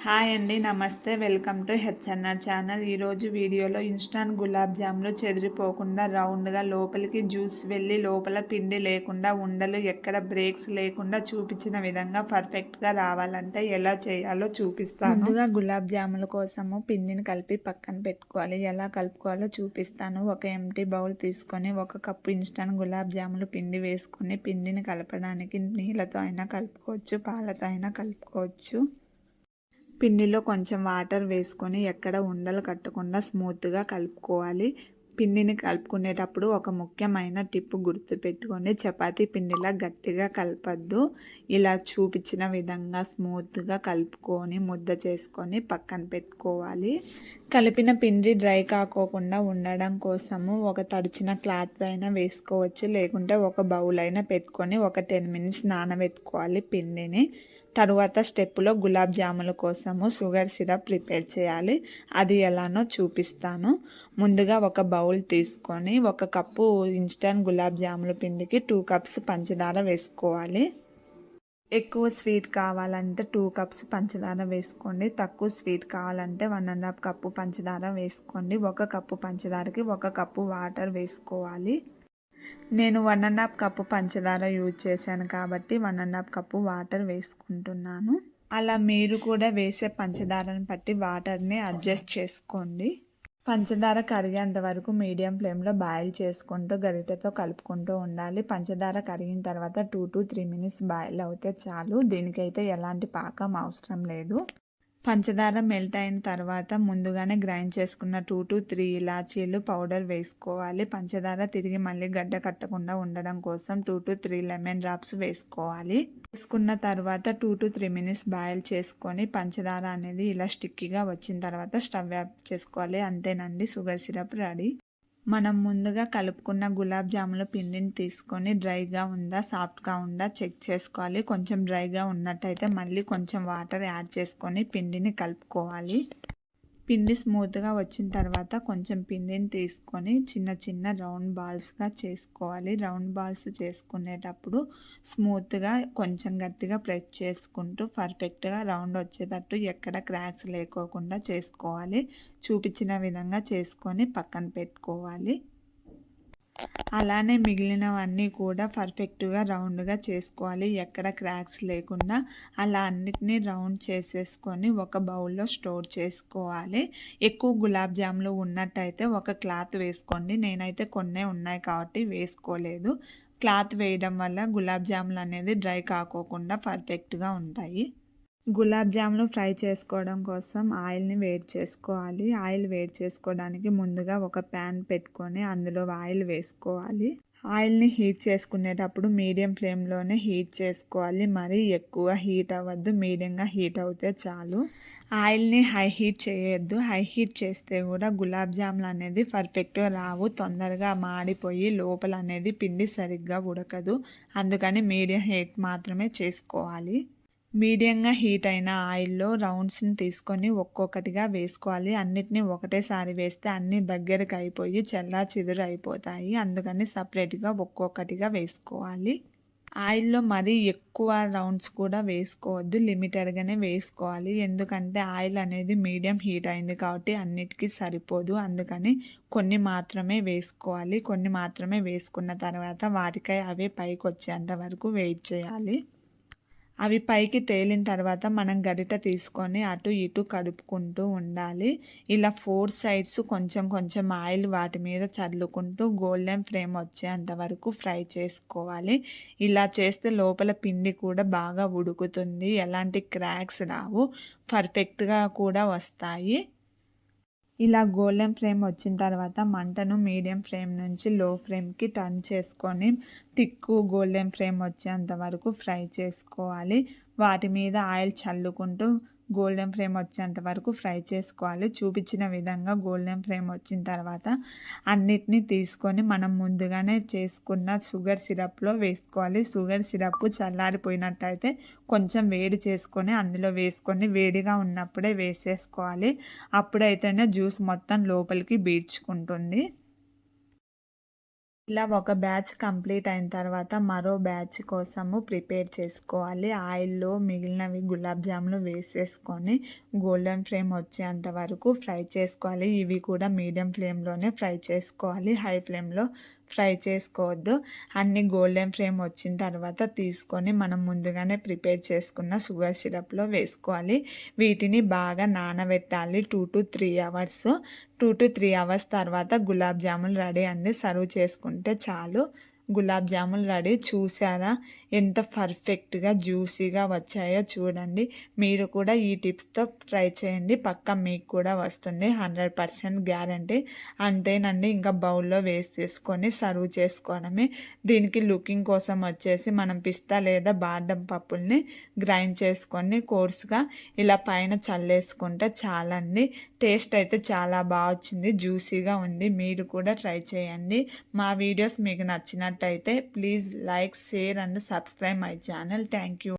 Hi అండి, నమస్తే. Welcome to HNR channel. ఈరోజు వీడియోలో ఇన్స్టాంట్ గులాబ్ జాములు చెదిరిపోకుండా రౌండ్గా లోపలికి జ్యూస్ వెళ్ళి లోపల పిండి లేకుండా ఉండలు ఎక్కడ బ్రేక్స్ లేకుండా చూపించిన విధంగా పర్ఫెక్ట్గా రావాలంటే ఎలా చేయాలో చూపిస్తాను. ముందుగా గులాబ్ జాముల కోసము పిండిని కలిపి పక్కన పెట్టుకోవాలి. ఎలా కలుపుకోవాలో చూపిస్తాను. ఒక ఎంటీ బౌల్ తీసుకొని 1 కప్పు ఇన్స్టాంట్ గులాబ్ జాములు పిండి వేసుకొని పిండిని కలపడానికి నీళ్ళతో అయినా కలుపుకోవచ్చు, పాలతో అయినా కలుపుకోవచ్చు. పిండిలో కొంచెం వాటర్ వేసుకొని ఎక్కడ ఉండలు కట్టకుండా స్మూత్గా కలుపుకోవాలి. పిండిని కలుపుకునేటప్పుడు ఒక ముఖ్యమైన టిప్ గుర్తుపెట్టుకోండి. చపాతీ పిండిలా గట్టిగా కలపద్దు. ఇలా చూపించిన విధంగా స్మూత్గా కలుపుకొని ముద్ద చేసుకొని పక్కన పెట్టుకోవాలి. కలిపిన పిండి డ్రై కాకోకుండా ఉండడం కోసము ఒక తడిచిన క్లాత్ అయినా వేసుకోవచ్చు, లేకుంటే ఒక బౌల్ అయినా పెట్టుకొని ఒక 10 మినిట్స్ నానబెట్టుకోవాలి పిండిని. తరువాత స్టెప్లో గులాబ్ జాముల కోసము షుగర్ సిరప్ ప్రిపేర్ చేయాలి. అది ఎలానో చూపిస్తాను. ముందుగా ఒక బౌల్ తీసుకొని 1 కప్పు ఇన్స్టంట్ గులాబ్ జాముల పిండికి 2 కప్స్ పంచదార వేసుకోవాలి. ఎక్కువ స్వీట్ కావాలంటే 2 కప్స్ పంచదార వేసుకోండి. తక్కువ స్వీట్ కావాలంటే 1½ కప్పు పంచదార వేసుకోండి. 1 కప్పు పంచదారకి 1 కప్పు వాటర్ వేసుకోవాలి. నేను 1½ కప్పు పంచదార యూజ్ చేశాను కాబట్టి 1½ కప్పు వాటర్ వేసుకుంటున్నాను. అలా మీరు కూడా వేసే పంచదారను బట్టి వాటర్ని అడ్జస్ట్ చేసుకోండి. పంచదార కరిగేంత వరకు మీడియం ఫ్లేమ్లో బాయిల్ చేసుకుంటూ గరిటెతో కలుపుకుంటూ ఉండాలి. పంచదార కరిగిన తర్వాత 2 to 3 మినిట్స్ బాయిల్ అవుతే చాలు. దీనికైతే ఎలాంటి పాకం అవసరం లేదు. పంచదార మెల్ట్ అయిన తర్వాత ముందుగానే గ్రైండ్ చేసుకున్న 2 to 3 ఇలాచీలు పౌడర్ వేసుకోవాలి. పంచదార తిరిగి మళ్ళీ గడ్డ కట్టకుండా ఉండడం కోసం 2 to 3 లెమన్ డ్రాప్స్ వేసుకోవాలి. వేసుకున్న తర్వాత 2 to 3 మినిట్స్ బాయిల్ చేసుకొని పంచదార అనేది ఇలా స్టిక్కీగా వచ్చిన తర్వాత స్టవ్ ఆఫ్ చేసుకోవాలి. అంతేనండి, షుగర్ సిరప్ రెడీ. మనం ముందుగా కలుపుకున్న గులాబ్ జాముల పిండిని తీసుకొని డ్రైగా ఉందా సాఫ్ట్గా ఉందా చెక్ చేసుకోవాలి. కొంచెం డ్రైగా ఉన్నట్టయితే మళ్ళీ కొంచెం వాటర్ యాడ్ చేసుకొని పిండిని కలుపుకోవాలి. పిండి స్మూత్గా వచ్చిన తర్వాత కొంచెం పిండిని తీసుకొని చిన్న చిన్న రౌండ్ బాల్స్గా చేసుకోవాలి. రౌండ్ బాల్స్ చేసుకునేటప్పుడు స్మూత్గా కొంచెం గట్టిగా ప్రెస్ చేసుకుంటూ పర్ఫెక్ట్గా రౌండ్ వచ్చేటట్టు ఎక్కడ క్రాక్స్ లేకోకుండా చేసుకోవాలి. చూపించిన విధంగా చేసుకొని పక్కన పెట్టుకోవాలి. అలానే మిగిలినవన్నీ కూడా పర్ఫెక్ట్గా రౌండ్గా చేసుకోవాలి, ఎక్కడ క్రాక్స్ లేకుండా. అలా అన్నిటినీ రౌండ్ చేసేసుకొని ఒక బౌల్లో స్టోర్ చేసుకోవాలి. ఎక్కువ గులాబ్ జాములు ఉన్నట్టయితే ఒక క్లాత్ వేసుకోండి. నేనైతే కొన్నే ఉన్నాయి కాబట్టి వేసుకోలేదు. క్లాత్ వేయడం వల్ల గులాబ్ జాములు అనేది డ్రై కాకోకుండా పర్ఫెక్ట్గా ఉంటాయి. గులాబ్ జాములు ఫ్రై చేసుకోవడం కోసం ఆయిల్ని వేడి చేసుకోవాలి. ఆయిల్ వేడి చేసుకోవడానికి ముందుగా ఒక ప్యాన్ పెట్టుకొని అందులో ఆయిల్ వేసుకోవాలి. ఆయిల్ని హీట్ చేసుకునేటప్పుడు మీడియం ఫ్లేమ్లోనే హీట్ చేసుకోవాలి. మరీ ఎక్కువ హీట్ అవ్వద్దు, మీడియంగా హీట్ అవుతే చాలు. ఆయిల్ని హై హీట్ చేయొద్దు. హై హీట్ చేస్తే కూడా గులాబ్ జాములు అనేది పర్ఫెక్ట్గా రావు, తొందరగా మాడిపోయి లోపల అనేది పిండి సరిగ్గా ఉడకదు. అందుకని మీడియం హీట్ మాత్రమే చేసుకోవాలి. మీడియంగా హీట్ అయిన ఆయిల్లో రౌండ్స్ని తీసుకొని ఒక్కొక్కటిగా వేసుకోవాలి. అన్నిటినీ ఒకటేసారి వేస్తే అన్నీ దగ్గరకు అయిపోయి చెల్లాచెదురు అయిపోతాయి. అందుకని సపరేట్గా ఒక్కొక్కటిగా వేసుకోవాలి. ఆయిల్లో మరీ ఎక్కువ రౌండ్స్ కూడా వేసుకోవద్దు, లిమిటెడ్గానే వేసుకోవాలి. ఎందుకంటే ఆయిల్ అనేది మీడియం హీట్ అయింది కాబట్టి అన్నిటికీ సరిపోదు. అందుకని కొన్ని మాత్రమే వేసుకోవాలి. కొన్ని మాత్రమే వేసుకున్న తర్వాత వాటికై అవే పైకి వచ్చేంత వరకు వెయిట్ చేయాలి. అవి పైకి తేలిన తర్వాత మనం గరిట తీసుకొని అటు ఇటు కడుపుకుంటూ ఉండాలి. ఇలా 4 సైడ్స్ కొంచెం కొంచెం ఆయిల్ వాటి మీద చల్లుకుంటూ గోల్డెన్ ఫ్లేమ్ వచ్చేంత వరకు ఫ్రై చేసుకోవాలి. ఇలా చేస్తే లోపల పిండి కూడా బాగా ఉడుకుతుంది, ఎలాంటి క్రాక్స్ రావు, పర్ఫెక్ట్గా కూడా వస్తాయి. ఇలా గోల్డెన్ ఫ్లేమ్ వచ్చిన తర్వాత మంటను మీడియం ఫ్లేమ్ నుంచి లో ఫ్లేమ్కి టర్న్ చేసుకొని తిక్కు గోల్డెన్ ఫ్లేమ్ వచ్చేంత వరకు ఫ్రై చేసుకోవాలి. వాటి మీద ఆయిల్ చల్లుకుంటూ గోల్డెన్ ఫ్లేమ్ వచ్చేంత వరకు ఫ్రై చేసుకోవాలి. చూపించిన విధంగా గోల్డెన్ ఫ్లేమ్ వచ్చిన తర్వాత అన్నిటినీ తీసుకొని మనం ముందుగానే చేసుకున్న షుగర్ సిరప్లో వేసుకోవాలి. షుగర్ సిరప్ చల్లారిపోయినట్టయితే కొంచెం వేడి చేసుకొని అందులో వేసుకొని వేడిగా ఉన్నప్పుడే వేసేసుకోవాలి. అప్పుడైతేనే జ్యూస్ మొత్తం లోపలికి పీల్చుకుంటుంది. ఇలా ఒక బ్యాచ్ కంప్లీట్ అయిన తర్వాత మరో బ్యాచ్ కోసము ప్రిపేర్ చేసుకోవాలి. ఆయిల్‌లో మిగిలినవి గులాబ్ జాములు వేసేసుకొని గోల్డెన్ ఫ్లేమ్ వచ్చేంత వరకు ఫ్రై చేసుకోవాలి. ఇవి కూడా మీడియం ఫ్లేమ్‌లోనే ఫ్రై చేసుకోవాలి. హై ఫ్లేమ్‌లో ఫ్రై చేసుకోవద్దు. అన్నీ గోల్డెన్ ఫ్లేమ్ వచ్చిన తర్వాత తీసుకొని మనం ముందుగానే ప్రిపేర్ చేసుకున్న షుగర్ సిరప్‌లో వేసుకోవాలి. వీటిని బాగా నానబెట్టాలి 2-3 అవర్స్. 2-3 అవర్స్ తర్వాత గులాబ్ జాములు రెడీ అండి. సర్వ్ చేసుకుంటే చాలు. గులాబ్ జాములు రెడీ. చూసారా ఎంత పర్ఫెక్ట్‌గా జ్యూసీగా వచ్చాయో చూడండి. మీరు కూడా ఈ టిప్స్‌తో ట్రై చేయండి. పక్కా మీకు కూడా వస్తుంది. 100% గ్యారంటీ. అంతేనండి, ఇంకా బౌల్‌లో వేసేసుకొని సర్వ్ చేసుకోవడమే. దీనికి లుకింగ్ కోసం వచ్చేసి మనం పిస్తా లేదా బాదం పప్పుల్ని గ్రైండ్ చేసుకొని కోర్స్‌గా ఇలా పైన చల్లేసుకుంటే చాలండి. టేస్ట్ అయితే చాలా బాగా వచ్చింది. జ్యూసీగా ఉంది. మీరు కూడా ట్రై చేయండి. మా వీడియోస్ మీకు నచ్చినట్టయితే please like, share and subscribe my channel. Thank you.